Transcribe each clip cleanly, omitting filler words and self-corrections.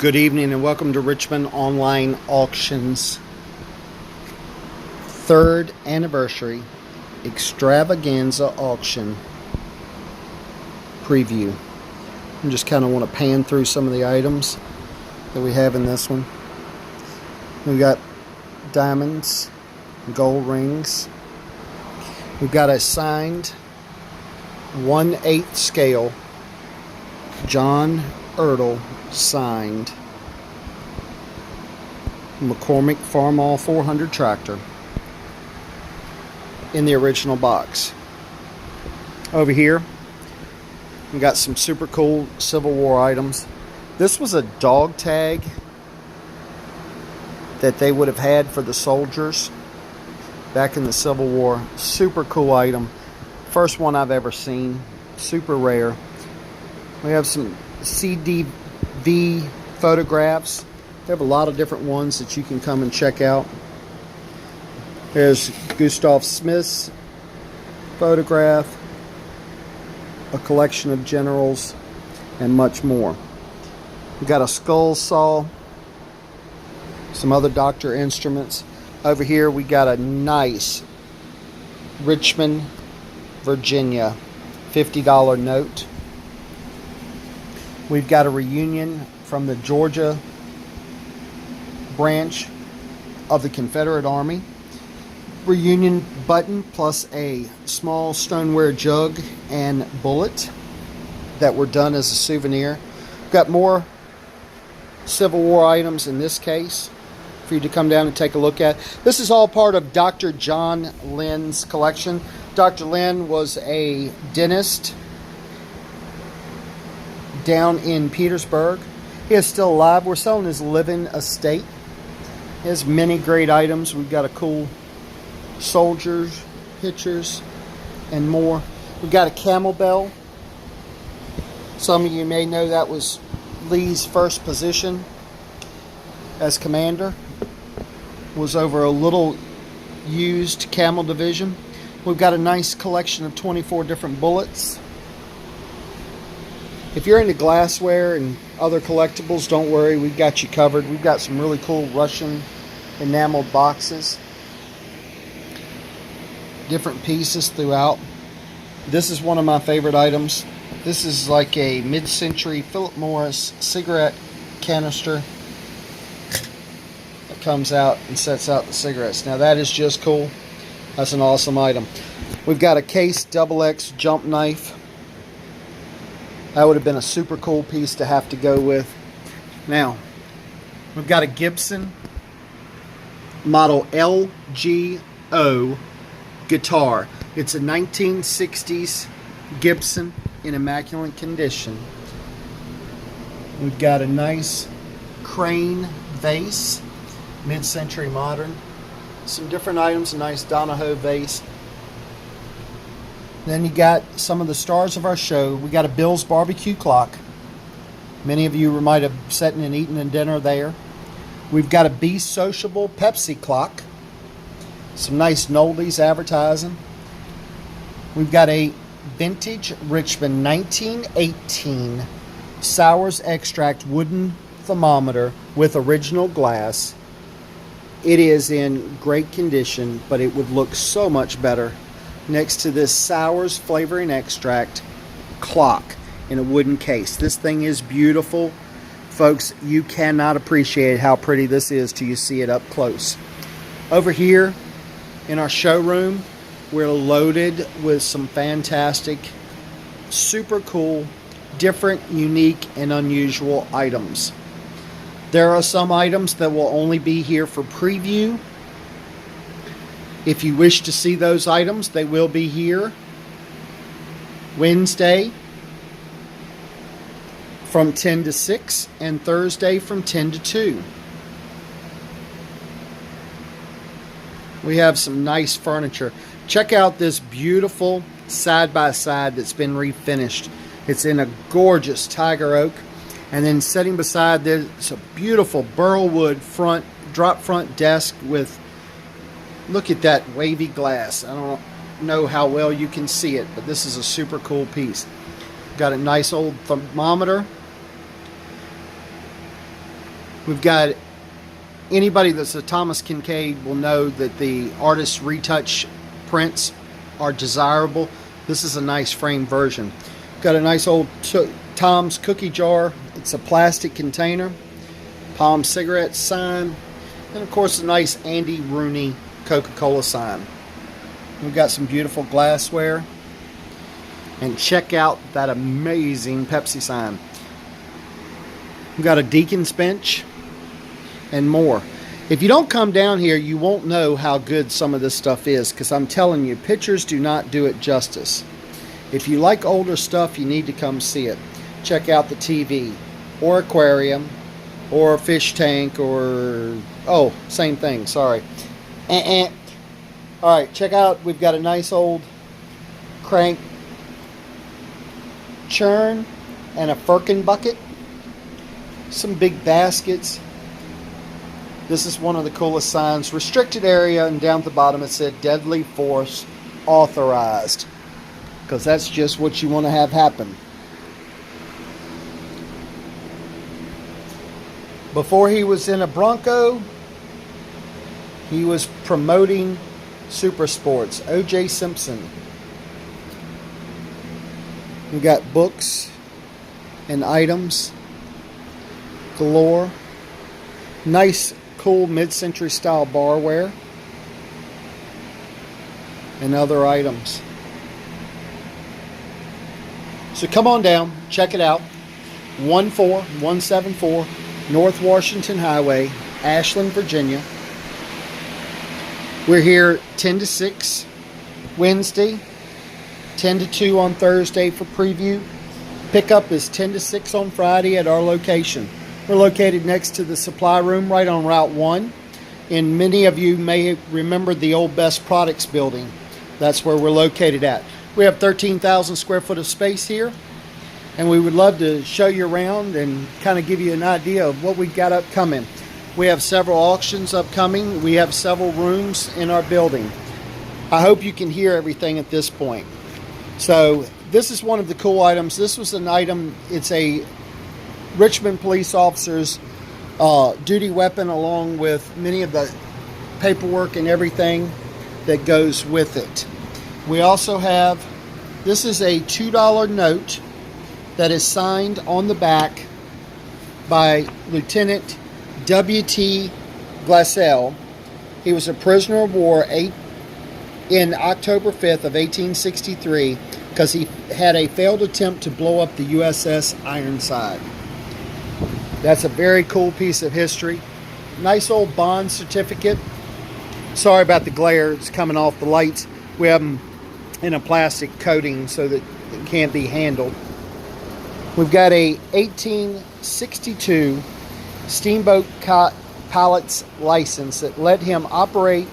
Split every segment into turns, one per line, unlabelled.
Good evening and welcome to Richmond Online Auctions 3rd anniversary extravaganza auction preview. I just kind of want to pan through some of the items that we have in this one. We've got diamonds, gold rings. We've got a signed 1/8 scale John Ertl signed McCormick Farmall 400 tractor in the original box. Over here we got some super cool Civil War items. This was a dog tag that they would have had for the soldiers back in the Civil War. Super cool item. First one I've ever seen. Super rare. We have some CDV photographs. They have a lot of different ones that you can come and check out. There's Gustav Smith's photograph, a collection of generals, and much more. We've got a skull saw, some other doctor instruments. Over here we got a nice Richmond, Virginia $50 note. We've got a reunion from the Georgia branch of the Confederate Army. Reunion button plus a small stoneware jug and bullet that were done as a souvenir. Got more Civil War items in this case for you to come down and take a look at. This is all part of Dr. John Lynn's collection. Dr. Lynn was a dentist down in Petersburg. He is still alive. We're selling his living estate. He has many great items. We've got a cool soldiers, pictures, and more. We've got a camel bell. Some of you may know that was Lee's first position as commander. Was over a little used camel division. We've got a nice collection of 24 different bullets. If you're into glassware and other collectibles, don't worry, we've got you covered. We've got some really cool Russian enameled boxes. Different pieces throughout. This is one of my favorite items. This is like a mid-century Philip Morris cigarette canister that comes out and sets out the cigarettes. Now that is just cool. That's an awesome item. We've got a Case XX jump knife. That would have been a super cool piece to have to go with. Now, we've got a Gibson model LGO guitar. It's a 1960s Gibson in immaculate condition. We've got a nice crane vase, mid-century modern. Some different items, a nice Donahoe vase. Then you got some of the stars of our show. We got a Bill's barbecue clock. Many of you might have sat and eaten a dinner there. We've got a Be Sociable Pepsi clock. Some nice Noldies advertising. We've got a vintage Richmond 1918 Sours Extract wooden thermometer with original glass. It is in great condition, but it would look so much better next to this Sours Flavoring Extract clock in a wooden case. This thing is beautiful. Folks, you cannot appreciate how pretty this is till you see it up close. Over here in our showroom, we're loaded with some fantastic, super cool, different, unique, and unusual items. There are some items that will only be here for preview. If you wish to see those items, they will be here Wednesday from 10 to 6 and Thursday from 10 to 2. We have some nice furniture. Check out this beautiful side-by-side that's been refinished. It's in a gorgeous tiger oak. And then sitting beside there's a beautiful burlwood drop front desk with, look at that wavy glass. I don't know how well you can see it, but this is a super cool piece. Got a nice old thermometer. We've got anybody that's a Thomas Kincaid will know that the artist's retouch prints are desirable. This is a nice frame version. Got a nice old Tom's cookie jar. It's a plastic container. Palm cigarette sign. And of course a nice Andy Rooney Coca-Cola sign. We've got some beautiful glassware. And check out that amazing Pepsi sign. We've got a Deacon's bench and more. If you don't come down here, you won't know how good some of this stuff is, because I'm telling you, pictures do not do it justice. If you like older stuff, you need to come see it. Check out the TV or aquarium or fish tank or, oh, same thing, sorry. All right, check out, we've got a nice old crank churn and a firkin bucket. Some big baskets. This is one of the coolest signs. Restricted area, and down at the bottom it said deadly force authorized, because that's just what you want to have happen. Before he was in a Bronco, he was promoting super sports. O.J. Simpson. We got books and items galore. Nice, cool mid-century style barware and other items. So come on down, check it out. 14174 North Washington Highway, Ashland, Virginia. We're here 10 to 6 Wednesday, 10 to 2 on Thursday for preview. Pickup is 10 to 6 on Friday at our location. We're located next to the supply room right on Route 1. And many of you may remember the old Best Products building. That's where we're located at. We have 13,000 square foot of space here. And we would love to show you around and kind of give you an idea of what we've got upcoming. We have several auctions upcoming. We have several rooms in our building. I hope you can hear everything at this point. So this is one of the cool items. This was an item, it's a Richmond police officer's duty weapon, along with many of the paperwork and everything that goes with it. We also have, this is a $2 note that is signed on the back by Lieutenant W.T. Glassell. He was a prisoner of war in October 5th of 1863 because he had a failed attempt to blow up the USS Ironside. That's a very cool piece of history. Nice old bond certificate. Sorry about the glare, it's coming off the lights. We have them in a plastic coating so that it can't be handled. We've got a 1862 steamboat pilot's license that let him operate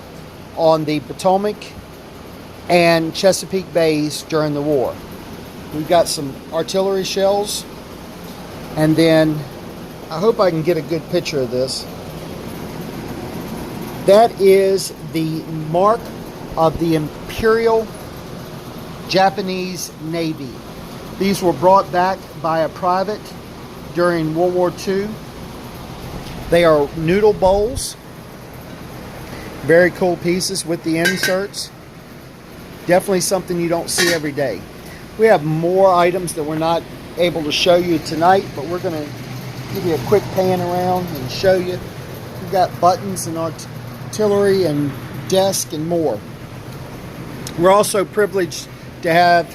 on the Potomac and Chesapeake Bays during the war. We've got some artillery shells, and then I hope I can get a good picture of this. That is the mark of the Imperial Japanese Navy. These were brought back by a private during World War II. They are noodle bowls. Very cool pieces with the inserts. Definitely something you don't see every day. We have more items that we're not able to show you tonight, but we're going to give you a quick pan around and show you. We've got buttons and artillery and desk and more. We're also privileged to have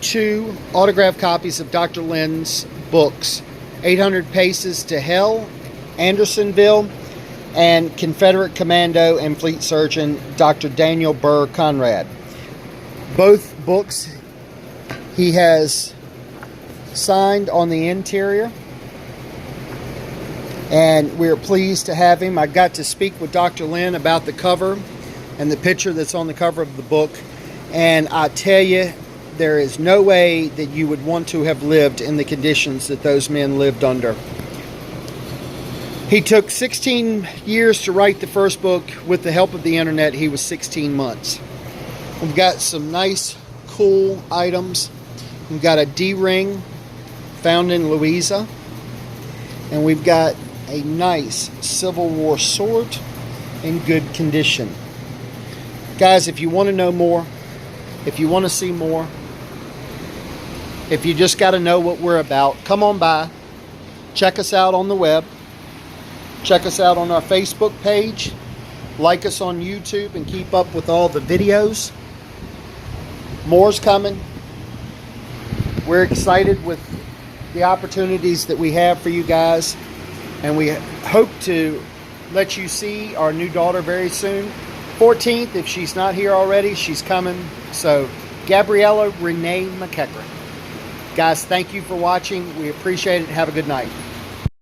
2 autographed copies of Dr. Lynn's books, 800 Paces to Hell, Andersonville, and Confederate Commando and Fleet Surgeon Dr. Daniel Burr Conrad. Both books he has signed on the interior, and we're pleased to have him. I got to speak with Dr. Lynn about the cover and the picture that's on the cover of the book, and I tell you, there is no way that you would want to have lived in the conditions that those men lived under. He took 16 years to write the first book. With the help of the internet, he was 16 months. We've got some nice, cool items. We've got a D-ring found in Louisa. And we've got a nice Civil War sword in good condition. Guys, if you want to know more, if you want to see more, if you just got to know what we're about, come on by. Check us out on the web. Check us out on our Facebook page. Like us on YouTube and keep up with all the videos. More's coming. We're excited with the opportunities that we have for you guys. And we hope to let you see our new daughter very soon. 14th, if she's not here already, she's coming. So, Gabriella Renee McEachran. Guys, thank you for watching. We appreciate it. Have a good night.